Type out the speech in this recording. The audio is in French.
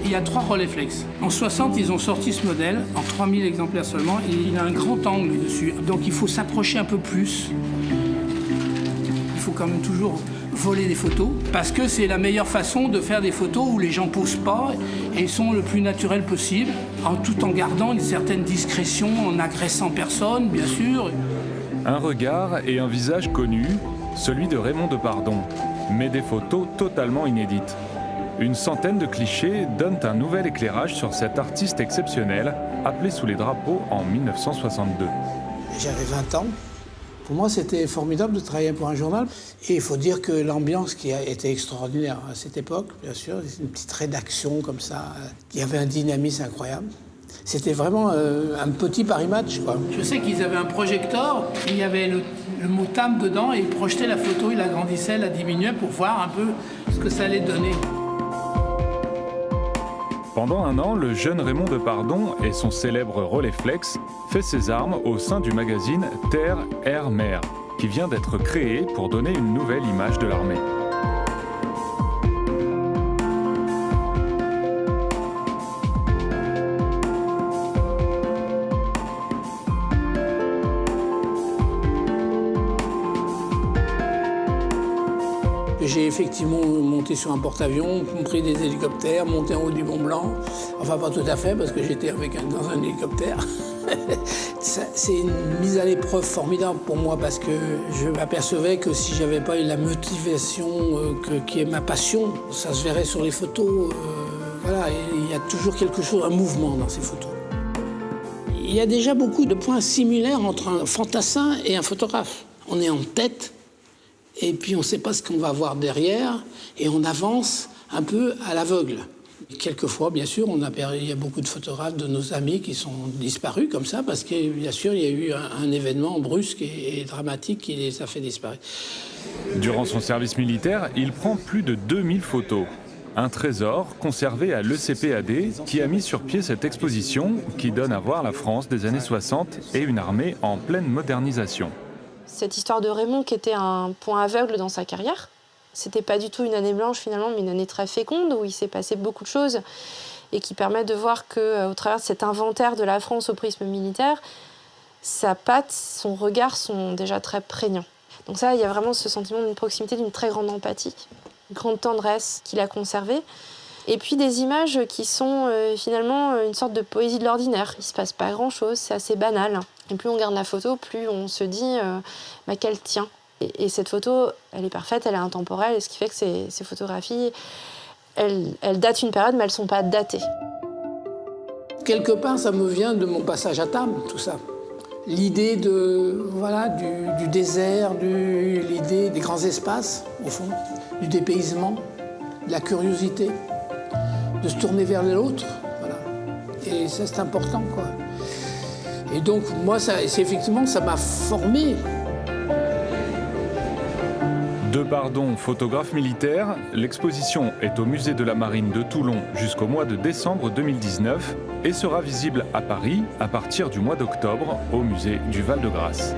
Il y a 3 Rolleiflex. En 60, ils ont sorti ce modèle, en 3000 exemplaires seulement, et il a un grand angle dessus. Donc il faut s'approcher un peu plus. Il faut quand même toujours voler des photos, parce que c'est la meilleure façon de faire des photos où les gens posent pas et sont le plus naturel possible, tout en gardant une certaine discrétion, en agressant personne, bien sûr. Un regard et un visage connu, celui de Raymond Depardon, mais des photos totalement inédites. Une centaine de clichés donnent un nouvel éclairage sur cet artiste exceptionnel, appelé sous les drapeaux en 1962. J'avais 20 ans. Pour moi, c'était formidable de travailler pour un journal. Et il faut dire que l'ambiance qui a été extraordinaire à cette époque, bien sûr, une petite rédaction comme ça, il y avait un dynamisme incroyable. C'était vraiment un petit Paris Match, quoi. Je sais qu'ils avaient un projecteur, il y avait le mot Tam dedans et ils projetaient la photo, ils l'agrandissaient, la diminuaient pour voir un peu ce que ça allait donner. Pendant un an, le jeune Raymond Depardon et son célèbre Rolleiflex fait ses armes au sein du magazine Terre, Air, Mer, qui vient d'être créé pour donner une nouvelle image de l'armée. J'ai effectivement monté sur un porte-avions, pris des hélicoptères, monté en haut du Mont Blanc. Enfin, pas tout à fait, parce que j'étais dans un hélicoptère. C'est une mise à l'épreuve formidable pour moi, parce que je m'apercevais que si j'avais pas eu la motivation qui est ma passion, ça se verrait sur les photos. Voilà, il y a toujours quelque chose, un mouvement dans ces photos. Il y a déjà beaucoup de points similaires entre un fantassin et un photographe. On est en tête, et puis on ne sait pas ce qu'on va voir derrière, et on avance un peu à l'aveugle. Quelquefois, bien sûr, il y a beaucoup de photographes de nos amis qui sont disparus comme ça, parce que, bien sûr, il y a eu un événement brusque et dramatique qui les a fait disparaître. Durant son service militaire, il prend plus de 2000 photos. Un trésor conservé à l'ECPAD qui a mis sur pied cette exposition qui donne à voir la France des années 60 et une armée en pleine modernisation. Cette histoire de Raymond qui était un point aveugle dans sa carrière, c'était pas du tout une année blanche finalement, mais une année très féconde où il s'est passé beaucoup de choses et qui permet de voir qu'au travers de cet inventaire de la France au prisme militaire, sa patte, son regard sont déjà très prégnants. Donc ça, il y a vraiment ce sentiment d'une proximité, d'une très grande empathie, une grande tendresse qu'il a conservée. Et puis des images qui sont finalement une sorte de poésie de l'ordinaire. Il ne se passe pas grand-chose, c'est assez banal. Et plus on regarde la photo, plus on se dit qu'elle tient. Et cette photo, elle est parfaite, elle est intemporelle, et ce qui fait que ces photographies, elles datent une période, mais elles ne sont pas datées. Quelque part, ça me vient de mon passage à table, tout ça. L'idée du désert, l'idée des grands espaces, au fond, du dépaysement, de la curiosité, de se tourner vers l'autre, voilà. Et ça, c'est important, quoi. Et donc, moi, effectivement, ça m'a formé. Depardon, photographe militaire, l'exposition est au musée de la Marine de Toulon jusqu'au mois de décembre 2019 et sera visible à Paris à partir du mois d'octobre au musée du Val-de-Grâce.